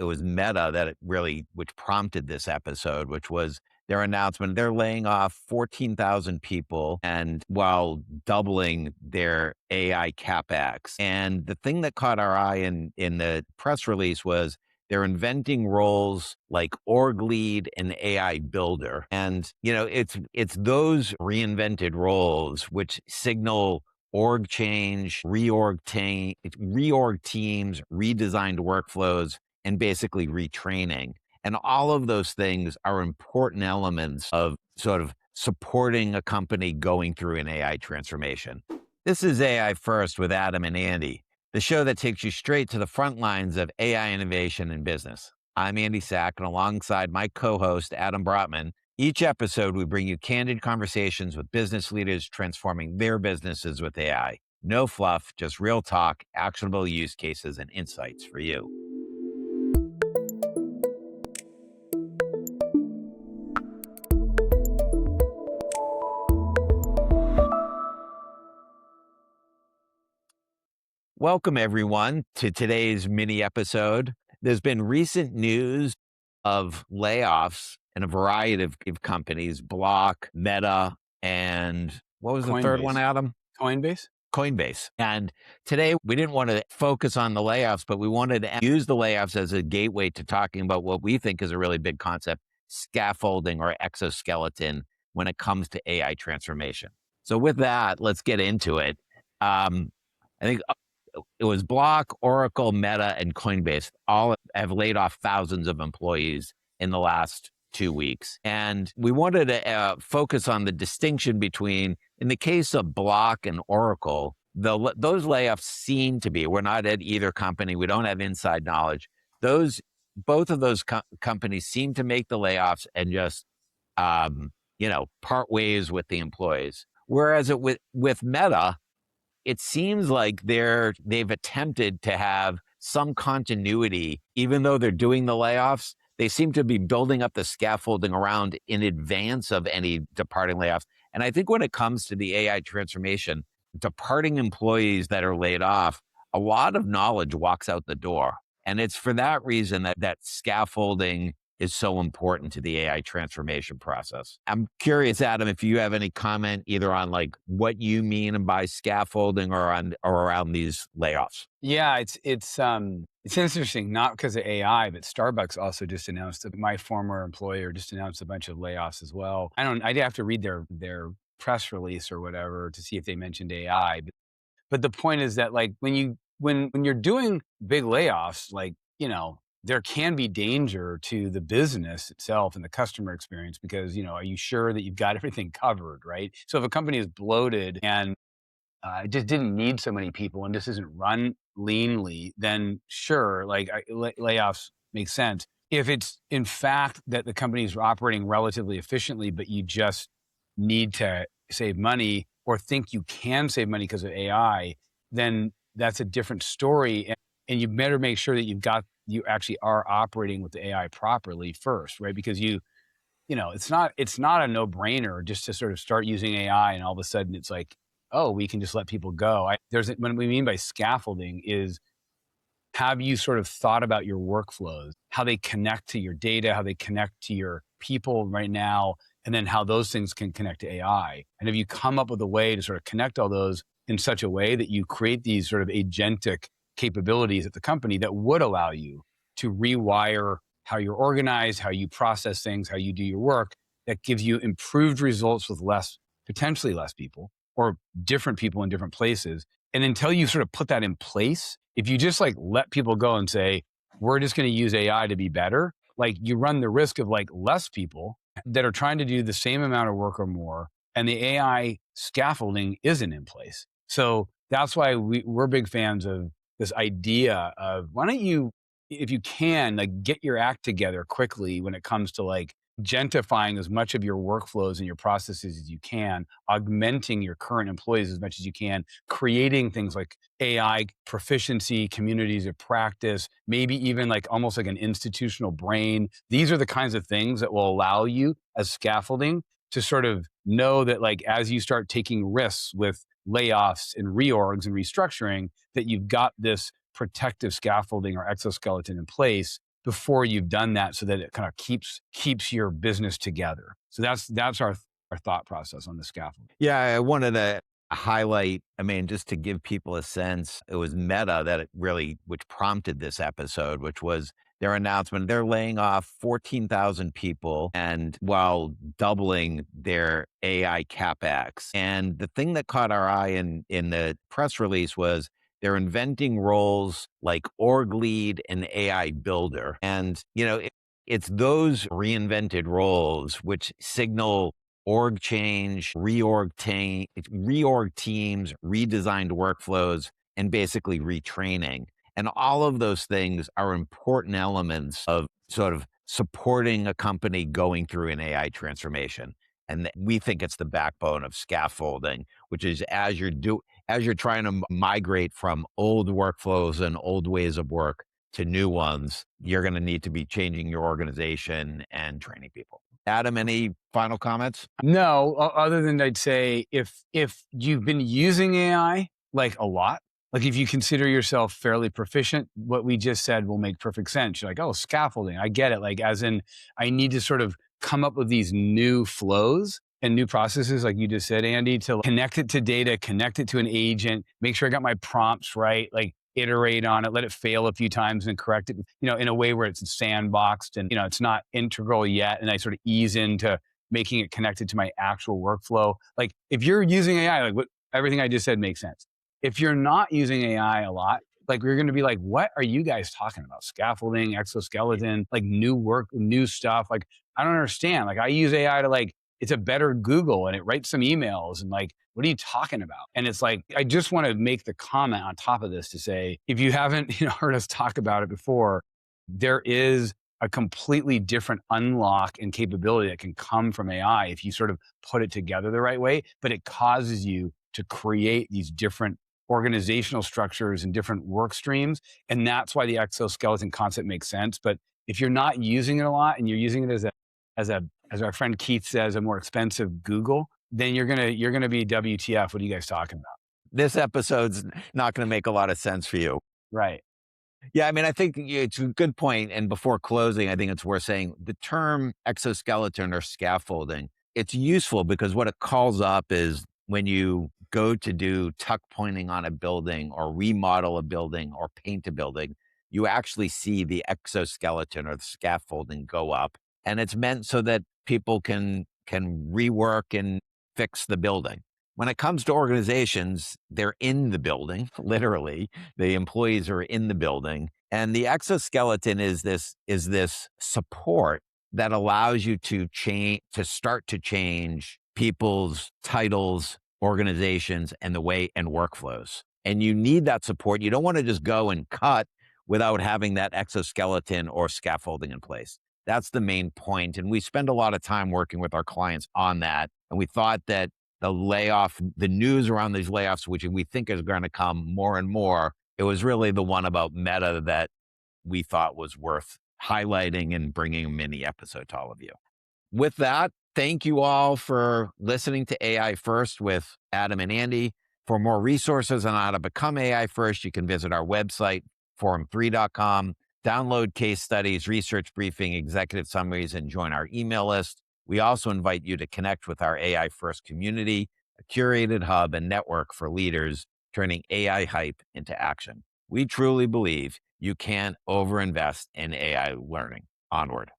it was Meta which prompted this episode, which was their announcement. They're laying off 14,000 people and while doubling their AI CapEx. And the thing that caught our eye in the press release was they're inventing roles like org lead and AI builder. And, it's those reinvented roles which signal org change, reorg teams, redesigned workflows, and basically retraining. And all of those things are important elements of sort of supporting a company going through an AI transformation. This is AI First with Adam and Andy, the show that takes you straight to the front lines of AI innovation in business. I'm Andy Sack, and alongside my co-host, Adam Brotman, each episode we bring you candid conversations with business leaders transforming their businesses with AI. No fluff, just real talk, actionable use cases, and insights for you. Welcome, everyone, to today's mini episode. There's been recent news of layoffs in a variety of companies, Block, Meta, and what was the Coinbase. third one, Adam? Coinbase. And today we didn't want to focus on the layoffs, but we wanted to use the layoffs as a gateway to talking about what we think is a really big concept, scaffolding or exoskeleton when it comes to AI transformation. So with that, let's get into it. I think it was Block, Oracle, Meta, and Coinbase all have laid off thousands of employees in the last 2 weeks. And we wanted to focus on the distinction between, in the case of Block and Oracle, those layoffs seem to be, we're not at either company, we don't have inside knowledge. Both of those companies seem to make the layoffs and just, part ways with the employees. Whereas with Meta, it seems like they've attempted to have some continuity, even though they're doing the layoffs. They seem to be building up the scaffolding around in advance of any departing layoffs. And I think when it comes to the AI transformation, departing employees that are laid off, a lot of knowledge walks out the door. And it's for that reason that scaffolding is so important to the AI transformation process. I'm curious, Adam, if you have any comment either on like what you mean by scaffolding or around these layoffs. Yeah, it's interesting, not because of AI, but Starbucks also just announced, my former employer just announced a bunch of layoffs as well. I'd have to read their press release or whatever to see if they mentioned AI. But the point is that like when you're doing big layoffs, like, there can be danger to the business itself and the customer experience because, are you sure that you've got everything covered, right? So if a company is bloated and just didn't need so many people and just isn't run leanly, then sure, like layoffs make sense. If it's in fact that the company is operating relatively efficiently, but you just need to save money or think you can save money because of AI, then that's a different story. And you better make sure that you actually are operating with the AI properly first, right? Because it's not a no-brainer just to sort of start using AI and all of a sudden it's like, oh, we can just let people go. What we mean by scaffolding is, have you sort of thought about your workflows, how they connect to your data, how they connect to your people right now, and then how those things can connect to AI? And have you come up with a way to sort of connect all those in such a way that you create these sort of agentic capabilities at the company that would allow you to rewire how you're organized, how you process things, how you do your work, that gives you improved results with potentially less people or different people in different places. And until you sort of put that in place, if you just like let people go and say, we're just going to use AI to be better, like you run the risk of like less people that are trying to do the same amount of work or more, and the AI scaffolding isn't in place. So that's why we're big fans of this idea of, why don't you, if you can, like get your act together quickly when it comes to like gentrifying as much of your workflows and your processes as you can, augmenting your current employees as much as you can, creating things like AI proficiency, communities of practice, maybe even like almost like an institutional brain. These are the kinds of things that will allow you as scaffolding to sort of know that like, as you start taking risks with layoffs and reorgs and restructuring, that you've got this protective scaffolding or exoskeleton in place before you've done that, so that it kind of keeps your business together. So that's our thought process on the scaffold. Yeah, I wanted to highlight, I mean, just to give people a sense, it was Meta that it really, which prompted this episode, which was their announcement. They're laying off 14,000 people and while doubling their AI capex. And the thing that caught our eye in the press release was they're inventing roles like org lead and AI builder. And, it's those reinvented roles which signal org change, reorg teams, redesigned workflows, and basically retraining. And all of those things are important elements of sort of supporting a company going through an AI transformation. And we think it's the backbone of scaffolding, which is as you're trying to migrate from old workflows and old ways of work to new ones, you're going to need to be changing your organization and training people. Adam, any final comments? No, other than I'd say if you've been using AI like a lot, like if you consider yourself fairly proficient, what we just said will make perfect sense. You're like, oh, scaffolding, I get it. Like as in, I need to sort of come up with these new flows and new processes, like you just said, Andy, to connect it to data, connect it to an agent, make sure I got my prompts right, like iterate on it, let it fail a few times and correct it, in a way where it's sandboxed and, it's not integral yet. And I sort of ease into making it connected to my actual workflow. Like if you're using AI, like everything I just said makes sense. If you're not using AI a lot, like we're going to be like, what are you guys talking about? Scaffolding, exoskeleton, like new work, new stuff. Like, I don't understand. Like I use AI to it's a better Google and it writes some emails and like, what are you talking about? And it's like, I just want to make the comment on top of this to say, if you haven't heard us talk about it before, there is a completely different unlock and capability that can come from AI if you sort of put it together the right way, but it causes you to create these different organizational structures and different work streams. And that's why the exoskeleton concept makes sense. But if you're not using it a lot and you're using it as our friend Keith says, a more expensive Google, then you're gonna be WTF. What are you guys talking about? This episode's not going to make a lot of sense for you. Right. Yeah, I mean, I think it's a good point. And before closing, I think it's worth saying the term exoskeleton or scaffolding, it's useful because what it calls up is when you go to do tuck pointing on a building or remodel a building or paint a building, you actually see the exoskeleton or the scaffolding go up. And it's meant so that people can rework and fix the building. When it comes to organizations, they're in the building, literally. The employees are in the building. And the exoskeleton is this support that allows you to start to change people's titles, organizations, and the way and workflows. And you need that support. You don't want to just go and cut without having that exoskeleton or scaffolding in place. That's the main point. And we spend a lot of time working with our clients on that. And we thought that the news around these layoffs, which we think is going to come more and more, it was really the one about Meta that we thought was worth highlighting and bringing a mini episode to all of you. With that, thank you all for listening to AI First with Adam and Andy. For more resources on how to become AI First, you can visit our website, forum3.com, download case studies, research briefing, executive summaries, and join our email list. We also invite you to connect with our AI First community, a curated hub and network for leaders turning AI hype into action. We truly believe you can't overinvest in AI learning. Onward.